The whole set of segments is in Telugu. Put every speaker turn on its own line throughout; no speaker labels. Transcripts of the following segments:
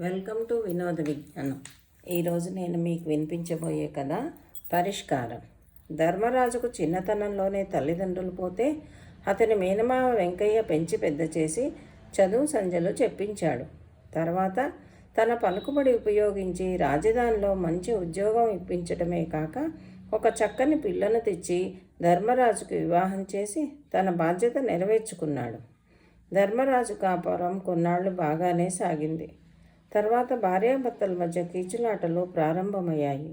వెల్కమ్ టు వినోద విజ్ఞానం. ఈరోజు నేను మీకు వినిపించబోయే కథ పరిష్కారం. ధర్మరాజుకు చిన్నతనంలోనే తల్లిదండ్రులు పోతే అతని మేనమామ వెంకయ్య పెంచి పెద్ద చేసి చదువు సంధ్యలు చెప్పించాడు. తర్వాత తన పలుకుబడి ఉపయోగించి రాజధానిలో మంచి ఉద్యోగం ఇప్పించడమే కాక ఒక చక్కని పిల్లను తెచ్చి ధర్మరాజుకు వివాహం చేసి తన బాధ్యత నెరవేర్చుకున్నాడు. ధర్మరాజు కాపురం కొన్నాళ్ళు బాగానే సాగింది. తర్వాత భార్యాభర్తల మధ్య కీచులాటలు ప్రారంభమయ్యాయి.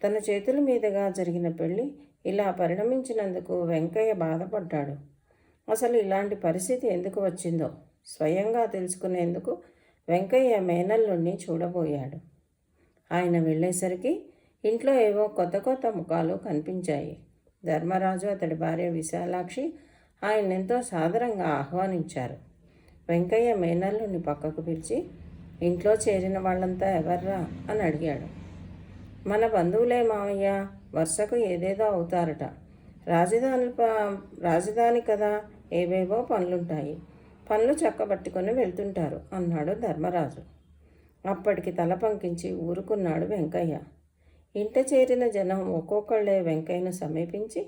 తన చేతుల మీదుగా జరిగిన పెళ్లి ఇలా పరిణమించినందుకు వెంకయ్య బాధపడ్డాడు. అసలు ఇలాంటి పరిస్థితి ఎందుకు వచ్చిందో స్వయంగా తెలుసుకునేందుకు వెంకయ్య మేనల్లుణ్ణి చూడబోయాడు. ఆయన వెళ్ళేసరికి ఇంట్లో ఏవో కొత్త కొత్త ముఖాలు కనిపించాయి. ధర్మరాజు అతడి భార్య విశాలాక్షి ఆయన్నెంతో సాదరంగా ఆహ్వానించారు. వెంకయ్య మేనల్లుని పక్కకు పిలిచి, ఇంట్లో చేరిన వాళ్ళంతా ఎవర్రా అని అడిగాడు. మన బంధువులే మామయ్య, వరుసకు ఏదేదో అవుతారట. రాజధాని కదా, ఏవేవో పనులుంటాయి. పనులు చక్కబట్టుకొని వెళ్తుంటారు అన్నాడు ధర్మరాజు. అప్పటికి తల పంకించి ఊరుకున్నాడు వెంకయ్య. ఇంట చేరిన జనం ఒక్కొక్కళ్ళే వెంకయ్యను సమీపించి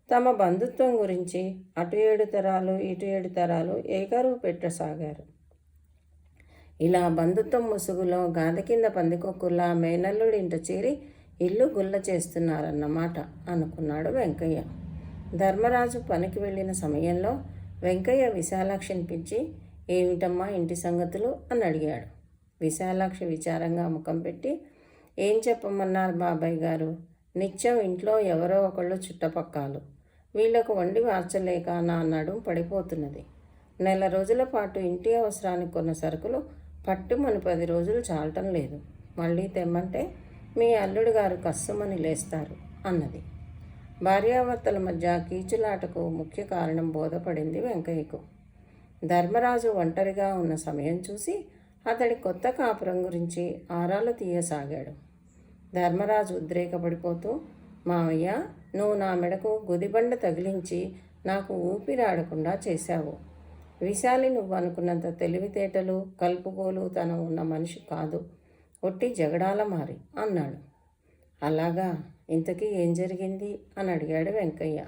తమ బంధుత్వం గురించి అటు 7 తరాలు ఇటు 7 తరాలు ఏకరువు పెట్టసాగారు. ఇలా బంధుత్వం ముసుగులో గాది కింద పందికొక్కులా మేనల్లుడి ఇంట చేరి ఇల్లు గుల్ల చేస్తున్నారన్నమాట అనుకున్నాడు వెంకయ్య. ధర్మరాజు పనికి వెళ్ళిన సమయంలో వెంకయ్య విశాలాక్షిని పిలిచి, ఏమిటమ్మా ఇంటి సంగతులు అని అడిగాడు. విశాలాక్షి విచారంగా ముఖం పెట్టి, ఏం చెప్పమన్నారు బాబాయ్ గారు, నిత్యం ఇంట్లో ఎవరో ఒకళ్ళు చుట్టపక్కాలు. వీళ్లకు వండి మార్చలేక నా నడుం పడిపోతున్నది. నెల రోజుల పాటు ఇంటి అవసరానికి కొన్న సరుకులు పట్టుమని 10 రోజులు చాలటం లేదు. మళ్ళీ తెమ్మంటే మీ అల్లుడు గారు కస్సుమని లేస్తారు అన్నది. భార్యాభర్తల మధ్య కీచులాటకు ముఖ్య కారణం బోధపడింది వెంకయ్యకు. ధర్మరాజు ఒంటరిగా ఉన్న సమయం చూసి అతడి కొత్త కాపురం గురించి ఆరాలు తీయసాగాడు. ధర్మరాజు ఉద్రేకపడిపోతూ, మావయ్య, నువ్వు నా మెడకు గుదిబండ తగిలించి నాకు ఊపిరాడకుండా చేశావు. విశాలి నువ్వు అనుకున్నంత తెలివితేటలు కలుపుగోలు తన ఉన్న మనిషి కాదు, ఒట్టి జగడాల మారి అన్నాడు. అలాగా, ఇంతకీ ఏం జరిగింది అని అడిగాడు వెంకయ్య.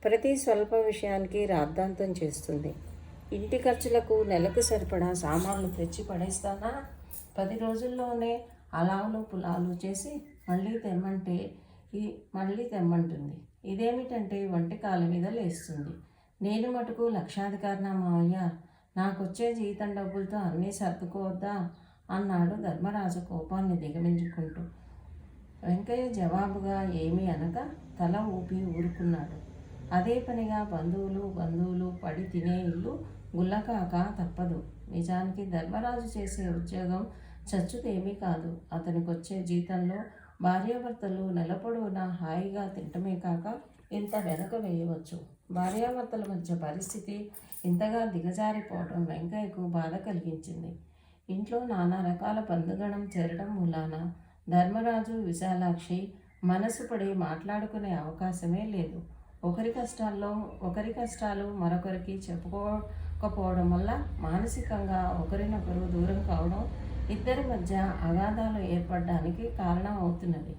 ప్రతి స్వల్ప విషయానికి రాద్ధాంతం చేస్తుంది. ఇంటి ఖర్చులకు నెలకు సరిపడా సామాన్లు తెచ్చి పడేస్తానా, 10 రోజుల్లోనే అలావులు పులాలు చేసి మళ్ళీ తెమ్మంటుంది. ఇదేమిటంటే వంటకాల మీద లేస్తుంది. నేను మటుకు లక్షాధికారినా మావయ్య, నాకొచ్చే జీతం డబ్బులతో అన్నీ సర్దుకోవద్దా అన్నాడు ధర్మరాజు కోపాన్ని దిగమించుకుంటూ. వెంకయ్య జవాబుగా ఏమీ అనక తల ఊపి ఊరుకున్నాడు. అదే పనిగా బంధువులు పడి తినే ఇల్లు గుల్లకాక తప్పదు. నిజానికి ధర్మరాజు చేసే ఉద్యోగం చచ్చుదేమీ కాదు. అతనికొచ్చే జీతంలో భార్యాభర్తలు నెలపొడవునా హాయిగా తింటమే కాక ఇంత వెనక వేయవచ్చు. భార్యాభర్తల మధ్య పరిస్థితి ఇంతగా దిగజారిపోవడం వెంకయ్యకు బాధ కలిగించింది. ఇంట్లో నానా రకాల బంధుగణం చేరడం మూలాన ధర్మరాజు విశాలాక్షి మనసు పడి మాట్లాడుకునే అవకాశమే లేదు. ఒకరి కష్టాలు మరొకరికి చెప్పుకోకపోవడం వల్ల మానసికంగా ఒకరినొకరు దూరం కావడం ఇద్దరి మధ్య అగాధాలు ఏర్పడడానికి కారణం అవుతున్నది.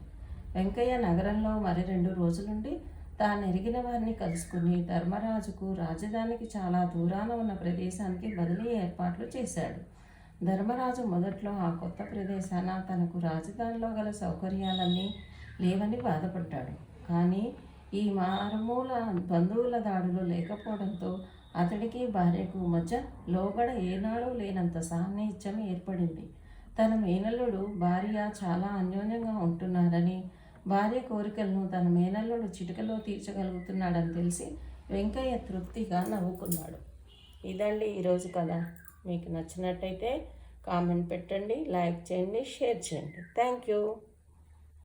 వెంకయ్య నగరంలో మరి 2 రోజులుండి తానెరిగిన వారిని కలుసుకుని ధర్మరాజుకు రాజధానికి చాలా దూరాన ఉన్న ప్రదేశానికి బదిలీ ఏర్పాట్లు చేశాడు. ధర్మరాజు మొదట్లో ఆ కొత్త ప్రదేశాన తనకు రాజధానిలో గల సౌకర్యాలన్నీ లేవని బాధపడ్డాడు. కానీ ఈ మారుమూల బంధువుల దాడులు లేకపోవడంతో అతడికి భార్యకు మధ్య లోగడ ఏనాడూ లేనంత సాన్నిహిత్యం ఏర్పడింది. తన మేనల్లుడు భార్య చాలా అన్యోన్యంగా ఉంటున్నారని, భార్య కోరికలను తన మేనల్లుడు చిటికలో తీర్చగలుగుతున్నాడని తెలిసి వెంకయ్య తృప్తిగా నవ్వుకున్నాడు. ఇదండి ఈరోజు కథ. మీకు నచ్చినట్టయితే కామెంట్ పెట్టండి, లైక్ చేయండి, షేర్ చేయండి. Thank you.